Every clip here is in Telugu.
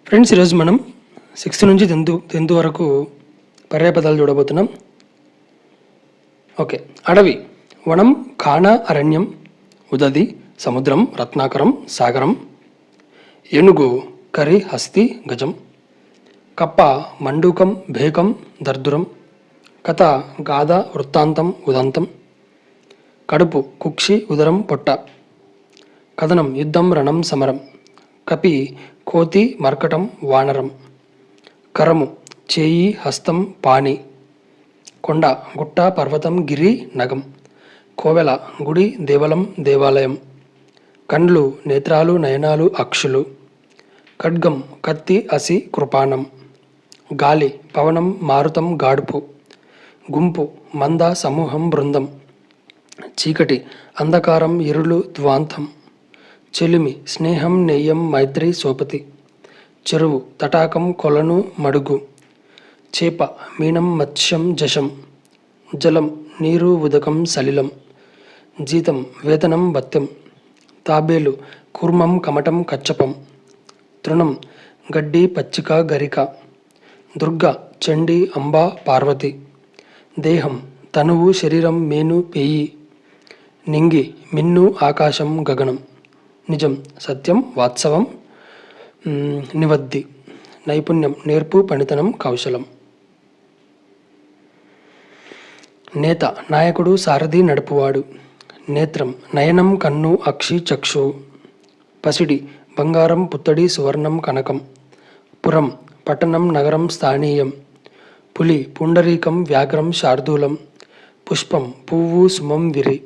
ఫ్రెండ్స్, ఈరోజు మనం 6th నుంచి 10th వరకు పర్యాయపదాలు చూడబోతున్నాం. ఓకే. అడవి, వనం, కాణ, అరణ్యం, ఉదది, సముద్రం, రత్నాకరం, సాగరం, ఏనుగు, కరి, హస్తి, గజం, కప్ప, మండూకం, భేకం, దర్దురం, కథ, గాథ, వృత్తాంతం, ఉదంతం, కడుపు, కుక్షి, ఉదరం, పొట్ట, కథనం, యుద్ధం, రణం, సమరం, కపి, కోతి, మర్కటం, వానరం, కరము, చేయి, హస్తం, పాణి, కొండ, గుట్ట, పర్వతం, గిరి, నగం, కోవెల, గుడి, దేవలం, దేవాలయం, కండ్లు, నేత్రాలు, నయనాలు, అక్షులు, ఖడ్గం, కత్తి, అసి, కృపాణం, గాలి, పవనం, మారుతం, గాడుపు, గుంపు, మంద, సమూహం, బృందం, చీకటి, అంధకారం, ఇరులు, ధ్వాంతం, చెలిమి, స్నేహం, నెయ్యం, మైత్రి, సోపతి, చెరువు, తటాకం, కొలను, మడుగు, చేప, మీనం, మత్స్యం, జశం, జలం, నీరు, ఉదకం, సలిలం, జీతం, వేతనం, భత్యం, తాబేలు, కూర్మం, కమటం, కచ్చపం, తృణం, గడ్డి, పచ్చిక, గరిక, దుర్గ, చండి, అంబ, పార్వతి, దేహం, తనువు, శరీరం, మేను, పేయి, నింగి, మిన్ను, ఆకాశం, గగనం, నిజం, సత్యం, వాత్సవం, నివద్ది, నైపుణ్యం, నేర్పు, పనితనం, కౌశలం. నేత, నాయకుడు, సారథి, నడుపువాడు. నేత్రం, నయనం, కన్ను, అక్షి, చక్షు, పసిడి, బంగారం, పుత్తడి, సువర్ణం, కనకం, పురం, పట్టణం, నగరం, స్థానీయం, పులి, పుండరీకం, వ్యాఘ్రం, శార్దూలం, పుష్పం, పువ్వు, సుమం, విరి,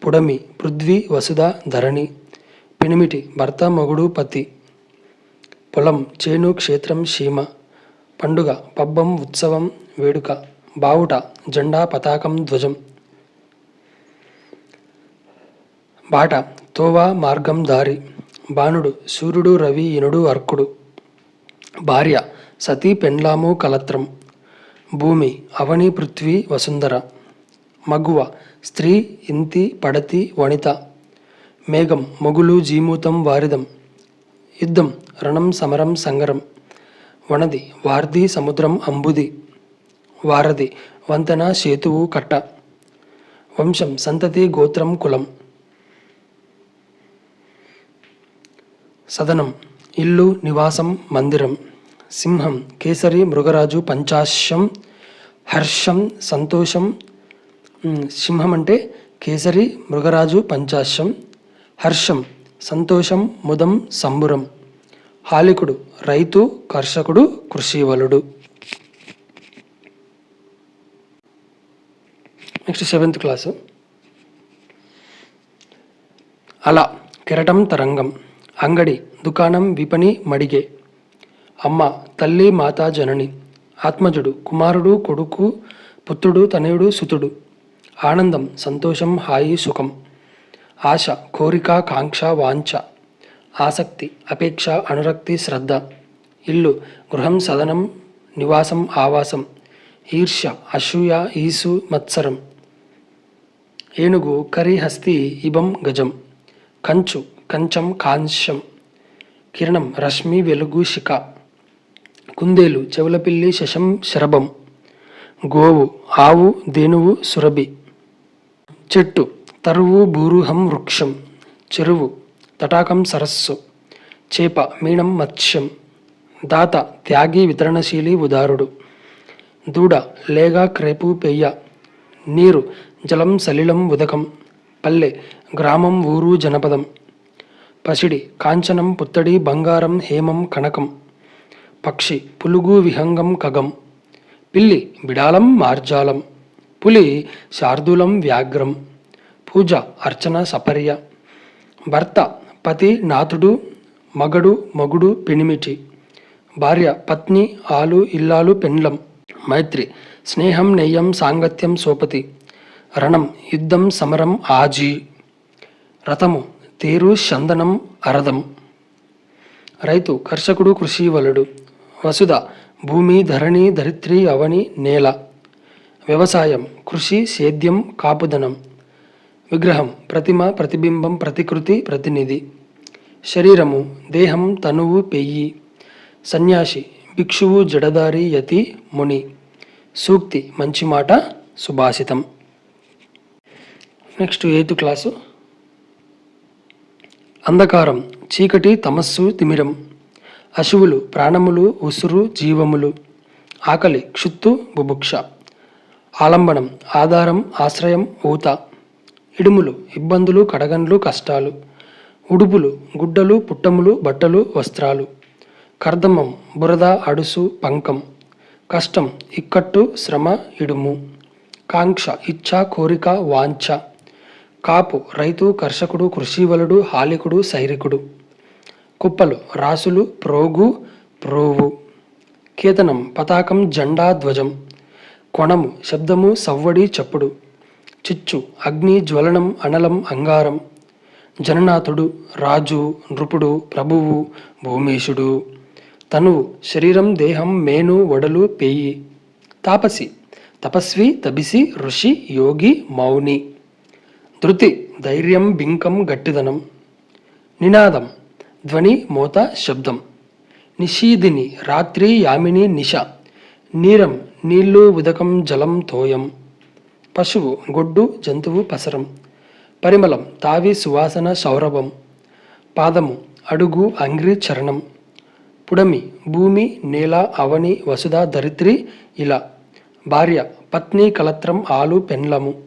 పుడమి, పృథ్వీ, వసుధ, ధరణి, పినిమిటి, భర్త, మగుడు, పతి, పొలం, చేను, క్షేత్రం, సీమ, పండుగ, పబ్బం, ఉత్సవం, వేడుక, బావుట, జెండా, పతాకం, ధ్వజం, బాట, తోవ, మార్గం, దారి, బాణుడు, సూర్యుడు, రవి, ఇనుడు, అర్కుడు, భార్య, సతీ, పెండ్లాము, కలత్రం, భూమి, అవని, పృథ్వీ, వసుంధర, మగువ, స్త్రీ, ఇంతి, పడతి, వనిత, మేఘం, మొగులు, జీమూతం, వారిదం, యుద్ధం, రణం, సమరం, సంగరం, వనది, వార్ది, సముద్రం, అంబుది, వారధి, వంతెన, సేతువు, కట్ట, వంశం, సంతతి, గోత్రం, కులం, సదనం, ఇల్లు, నివాసం, మందిరం, సింహం, కేసరి, మృగరాజు, పంచాశ్యం, హర్షం, సంతోషం. సింహం అంటే కేసరి, మృగరాజు, పంచాశ్యం, హర్షం, సంతోషం, ముదం, సంబురం, హాలికుడు, రైతు, కర్షకుడు, కృషివలుడు. Next 7th class. అల, కెరటం, తరంగం, అంగడి, దుకాణం, విపణి, మడిగే, అమ్మ, తల్లి, మాత, జనని, ఆత్మజుడు, కుమారుడు, కొడుకు, పుత్రుడు, తనయుడు, సుతుడు, ఆనందం, సంతోషం, హాయి, సుఖం, ఆశ, కోరిక, కాంక్ష, వాంఛ, ఆసక్తి, అపేక్ష, అనురక్తి, శ్రద్ధ, ఇల్లు, గృహం, సదనం, నివాసం, ఆవాసం, ఈర్ష్య, అసూయ, ఈసు, మత్సరం, ఏనుగు, కరి, హస్తి, ఇబం, గజం, కంచు, కంచం, కాంస్యం, కిరణం, రశ్మి, వెలుగు, శిఖ, కుందేలు, చెవులపిల్లి, శశం, శరభం, గోవు, ఆవు, ధేనువు, సురభి, చెట్టు, తరువు, బూరుహం, వృక్షం, చెరువు, తటాకం, సరస్సు, చేప, మీనం, మత్స్యం, దాత, త్యాగి, వితరణశీలి, ఉదారుడు, దూడ, లేగ, క్రేపు, పెయ్య, నీరు, జలం, సలిలం, ఉదకం, పల్లె, గ్రామం, ఊరు, జనపదం, పసిడి, కాంచనం, పుత్తడి, బంగారం, హేమం, కనకం, పక్షి, పులుగు, విహంగం, ఖగం, పిల్లి, బిడాలం, మార్జాలం, పులి, శార్దూలం, వ్యాఘ్రం, పూజ, అర్చన, సపర్య, భర్త, పతి, నాథుడు, మగడు, మగుడు, పెనిమిటి, భార్య, పత్ని, ఆలు, ఇల్లాలు, పెండ్లం, మైత్రి, స్నేహం, నెయ్యం, సాంగత్యం, సోపతి, రణం, యుద్ధం, సమరం, ఆజీ, రథము, తేరు, చందనం, అరదం, రైతు, కర్షకుడు, కృషివలుడు, వసుధ, భూమి, ధరణి, ధరిత్రి, అవని, నేల, వ్యవసాయం, కృషి, సేద్యం, కాపుదనం, విగ్రహం, ప్రతిమ, ప్రతిబింబం, ప్రతికృతి, ప్రతినిధి, శరీరము, దేహం, తనువు, పెయ్యి, సన్యాసి భిక్షువు జడదారి యతి ముని. సూక్తి మంచి మాట సుభాషితం. Next 8th class. అంధకారం చీకటి తమస్సు తిమిరం. అశువులు ప్రాణములు ఉసురు జీవములు. ఆకలి క్షుత్తు బుభుక్ష. ఆలంబనం ఆధారం ఆశ్రయం ఊత. ఇడుములు ఇబ్బందులు కడగండ్లు కష్టాలు. ఉడుపులు గుడ్డలు పుట్టములు బట్టలు వస్త్రాలు. కర్దమం బురద అడుసు పంకం. కష్టం ఇక్కట్టు శ్రమ ఇడుము. కాంక్ష ఇచ్ఛ కోరిక వాంఛ. కాపు రైతు కర్షకుడు కృషివలుడు హాలికుడు సైరికుడు. కుప్పలు రాసులు ప్రోగు ప్రోవు. కేతనం పతాకం జెండా ధ్వజం. కొణము శబ్దము సవ్వడి చప్పుడు. చిచ్చు అగ్ని జ్వలనం అనలం అంగారం. జననాథుడు రాజు నృపుడు ప్రభువు భూమీషుడు. తనువు శరీరం దేహం మేను వడలు పేయి. తాపసి తపస్వి తబిసి ఋషి యోగి మౌని. ధృతి ధైర్యం బింకం గట్టిదనం. నినాదం ధ్వని మోత శబ్దం. నిషీదిని రాత్రి యామిని నిశ. నీరం నీళ్లు ఉదకం జలం తోయం. పశువు గొడ్డు జంతువు పసరం. పరిమళం తావి సువాసన సౌరభం. పాదము అడుగు అంగ్రి చరణం. పుడమి భూమి నేల అవని వసుధ ధరిత్రి ఇలా. భార్య పత్ని కలత్రం ఆలు పెండ్లము.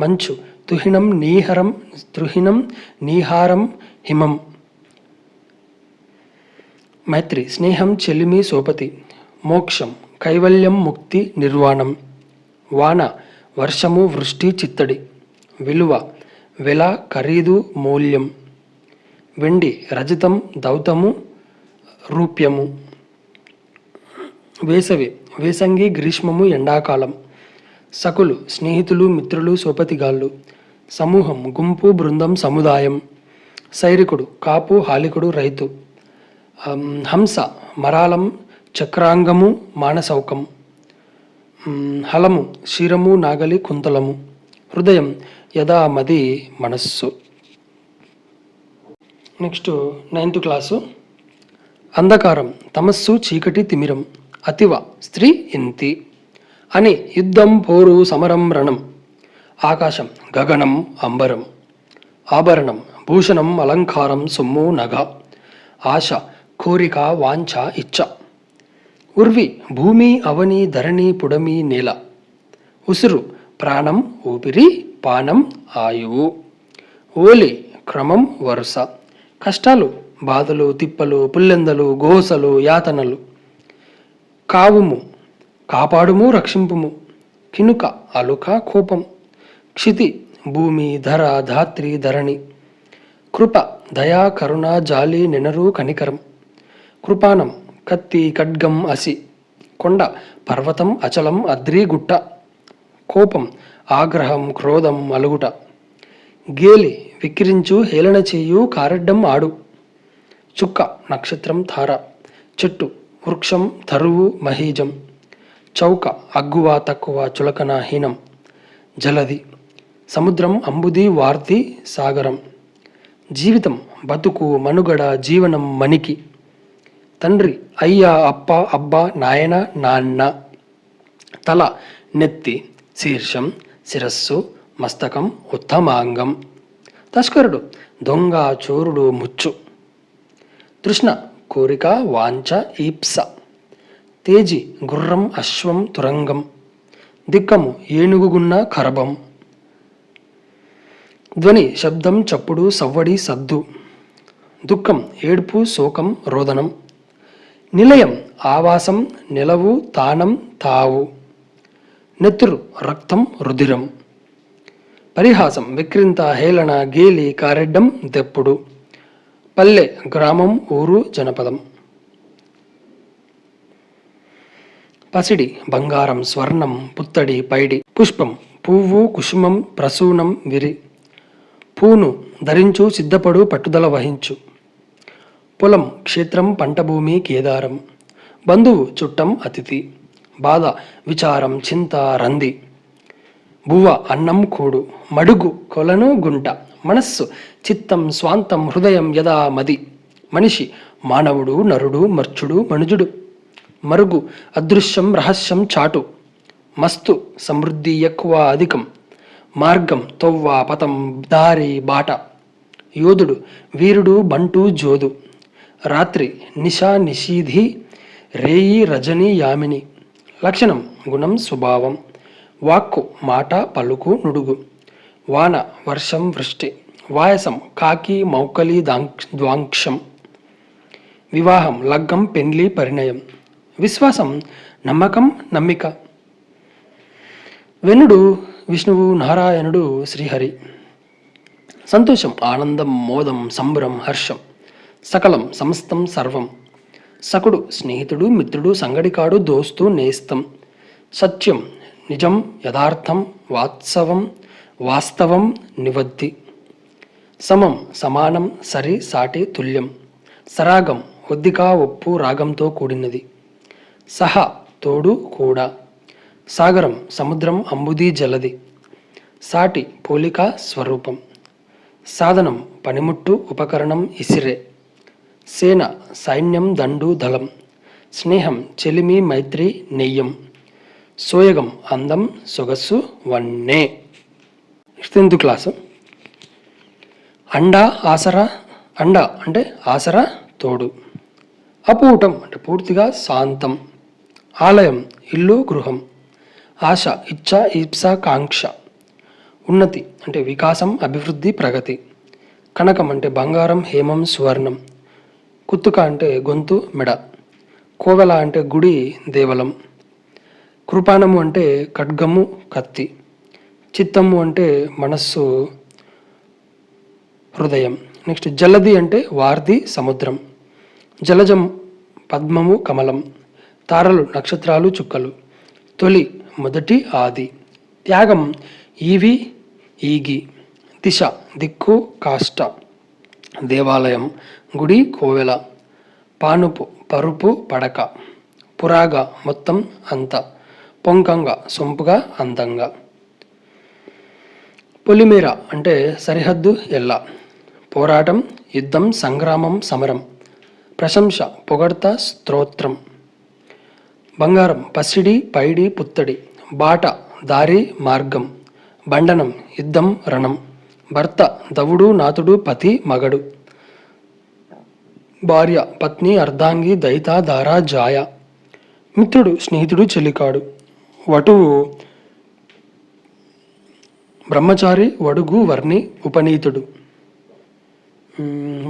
మంచు తుహినం నీహరం తృహిణం నీహారం హిమం. మైత్రి స్నేహం చెలిమి సోపతి. మోక్షం కైవల్యం ముక్తి నిర్వాణం. వాన వర్షము వృష్టి చిత్తడి. విలువ వెల ఖరీదు మూల్యం. వెండి రజతం దౌతము రూప్యము. వేసవి వేసంగి గ్రీష్మము ఎండాకాలం. సకులు స్నేహితులు మిత్రులు సోపతిగాళ్ళు. సమూహం గుంపు బృందం సముదాయం. సైరికుడు కాపు హాలికుడు రైతు. హంస మరాలం చక్రాంగము మానసౌకం. హలము శిరము నాగలి కుంతలము. హృదయం యథామది మనస్సు. Next 9th class. అంధకారం తమస్సు చీకటి తిమిరం. అతివ స్త్రీ ఇంతి. అని యుద్ధం పోరు సమరం రణం. ఆకాశం గగనం అంబరం. ఆభరణం భూషణం అలంకారం సొమ్ము నగ. ఆశ కోరిక వాంఛ ఇచ్చ. ఉర్వి భూమి అవని ధరణి పుడమి నేల. ఉసురు ప్రాణం ఊపిరి పానం ఆయువు. ఓలి క్రమం వరుస. కష్టాలు బాధలు తిప్పలు పుల్లెందలు గోసలు యాతనలు. కావుము కాపాడుము రక్షింపుము. కినుక అలుక కోపం. క్షితి భూమి ధర ధాత్రి ధరణి. కృప దయా కరుణ జాలి నెనరు కనికరం. కృపానం కత్తి ఖడ్గం అసి. కొండ పర్వతం అచలం అద్రి గుట్ట. కోపం ఆగ్రహం క్రోధం అలుగుట. గేలి విక్రించు హేళన చేయు కారెడ్డం ఆడు. చుక్క నక్షత్రం తార. చెట్టు వృక్షం తరువు మహీజం. చౌక అగ్గువ తక్కువ చులకన హీనం. జలది సముద్రం అంబుది వార్తి సాగరం. జీవితం బతుకు మనుగడ జీవనం మనికి. తండ్రి అయ్య అప్ప అబ్బ నాయన నాన్న. తల నెత్తి శీర్షం శిరస్సు మస్తకం ఉత్తమాంగం. తస్కరుడు దొంగ చోరుడు ముచ్చు. తృష్ణ కోరిక వాంఛ ఈప్స. తేజి గుర్రం అశ్వం తురంగం. దిక్కము ఏనుగుగున్న కరబం. ధ్వని శబ్దం చప్పుడు సవ్వడి సద్దు. దుఃఖం ఏడుపు శోకం రోదనం. నిలయం ఆవాసం నిలవు తానం తావు. నెత్తురు రక్తం రుధిరం. పరిహాసం విక్రింత హేళన గేలి కారెడ్డం దెప్పుడు. పల్లె గ్రామం ఊరు జనపదం. పసిడి బంగారం స్వర్ణం పుత్తడి పైడి. పుష్పం పువ్వు కుసుమం ప్రసూనం విరి. పూను ధరించు సిద్ధపడు పట్టుదల వహించు. పొలం క్షేత్రం పంటభూమి కేదారం. బంధువు చుట్టం అతిథి. బాధ విచారం చింత రంది. బువ్వ అన్నం కూడు. మడుగు కొలను గుంట. మనస్సు చిత్తం స్వాంతం హృదయం యదా మది. మనిషి మానవుడు, నరుడు, మర్చుడు, మనుజుడు. మరుగు అదృశ్యం, రహస్యం, చాటు. మస్తు సమృద్ధి, ఎక్కువ, అధికం. మార్గం తొవ్వ, పథం, దారి, బాట. యోధుడు వీరుడు, బంటు, జోదు. రాత్రి నిశ, నిషీధి, రేయి, రజని, యామిని. లక్షణం గుణం, స్వభావం. వాక్కు మాట, పలుకు, నుడుగు. వాన వర్షం, వృష్టి. వాయసం కాకి, మౌకలి, ద్వాంక్షం. వివాహం లగ్గం, పెండ్లి, పరిణయం. విశ్వాసం నమ్మకం, నమ్మిక. వెనుడు విష్ణువు, నారాయణుడు శ్రీహరి. సంతోషం ఆనందం, మోదం, సంబరం, హర్షం. సకలం సమస్తం, సర్వం. సకుడు స్నేహితుడు, మిత్రుడు, సంగడికాడు, దోస్తు, నేస్తం. సత్యం నిజం, యథార్థం, వాస్తవం, నివద్ది. సమం సమానం, సరి, సాటి, తుల్యం. సరాగం ఒద్దిక, ఒప్పు, రాగంతో కూడినది. సహ తోడు, కూడా. సాగరం సముద్రం, అంబుది, జలది. సాటి పోలిక, స్వరూపం. సాధనం పనిముట్టు, ఉపకరణం, ఇసిరే. సేన సైన్యం, దండు, దళం. స్నేహం చెలిమి, మైత్రి, నెయ్యం. సోయగం అందం, సొగస్సు, వన్నె. 10th class. అండ ఆసరా. అండ అంటే ఆసరా, తోడు. అపూటం అంటే పూర్తిగా శాంతం. ఆలయం ఇల్లు, గృహం. ఆశ ఇచ్ఛ, ఈప్స, కాంక్ష. ఉన్నతి అంటే వికాసం, అభివృద్ధి, ప్రగతి. కనకం అంటే బంగారం, హేమం, సువర్ణం. కుత్తుక అంటే గొంతు, మెడ. కోవెల అంటే గుడి, దేవలం. కృపాణము అంటే ఖడ్గము, కత్తి. చిత్తము అంటే మనస్సు, హృదయం. నెక్స్ట్ జలది అంటే వార్ది, సముద్రం. జలజం పద్మము, కమలం. తారలు నక్షత్రాలు, చుక్కలు. తొలి మొదటి, ఆది. త్యాగం ఈవి, ఈగి. దిశ దిక్కు, కాష్ట. దేవాలయం గుడి, కోవెల. పానుపు పరుపు, పడక. పురాగ మొత్తం, అంత. పొంకంగా సొంపుగా, అందంగా. పొలిమేర అంటే సరిహద్దు, ఎల్ల. పోరాటం యుద్ధం, సంగ్రామం, సమరం. ప్రశంస పొగడ్త, స్తోత్రం. బంగారం పసిడి, పైడి, పుత్తడి. బాట దారి, మార్గం. బండనం యుద్ధం, రణం. భర్త దవుడు, నాతుడు, పతి, మగడు. భార్య పత్ని, అర్ధాంగి, దయిత, దార, జాయ. మిత్రుడు స్నేహితుడు, చెలికాడు. వటువు బ్రహ్మచారి, వడుగు, వర్ణి, ఉపనీతుడు.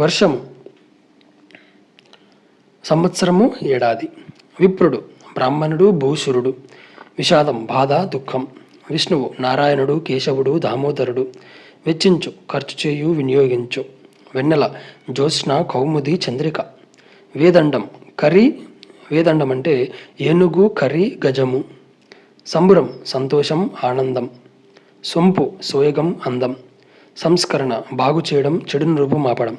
వర్షము సంవత్సరము, ఏడాది. విప్రుడు బ్రాహ్మణుడు, భూసురుడు. విషాదం బాధ, దుఃఖం. విష్ణువు నారాయణుడు, కేశవుడు, దామోదరుడు. వెచ్చించు ఖర్చు చేయు, వినియోగించు. వెన్నెల జ్యోత్స్న, కౌముది, చంద్రిక. వేదండం కరి. వేదండం అంటే ఏనుగు, కరి, గజము. సంబురం సంతోషం, ఆనందం. సొంపు సోయగం, అందం. సంస్కరణ బాగు చేయడం, చెడును రూపుమాపడం.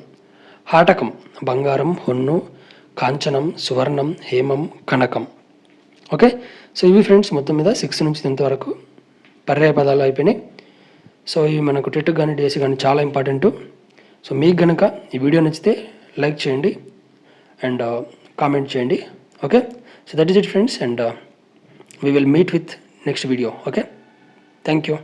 హాటకం బంగారం, హొన్ను, కాంచనం, సువర్ణం, హేమం, కనకం. ఓకే, సో ఇవి ఫ్రెండ్స్ మొత్తం మీద 6 నుంచి 10th వరకు పర్యాయ పదాలు అయిపోయినాయి. సో ఇవి మనకు టెట్ కానీ డేస్ కానీ చాలా ఇంపార్టెంట్. సో మీకు కనుక ఈ వీడియో నచ్చితే లైక్ చేయండి అండ్ కామెంట్ చేయండి. Okay, so that is it friends, and we will meet with next video. Okay, thank you.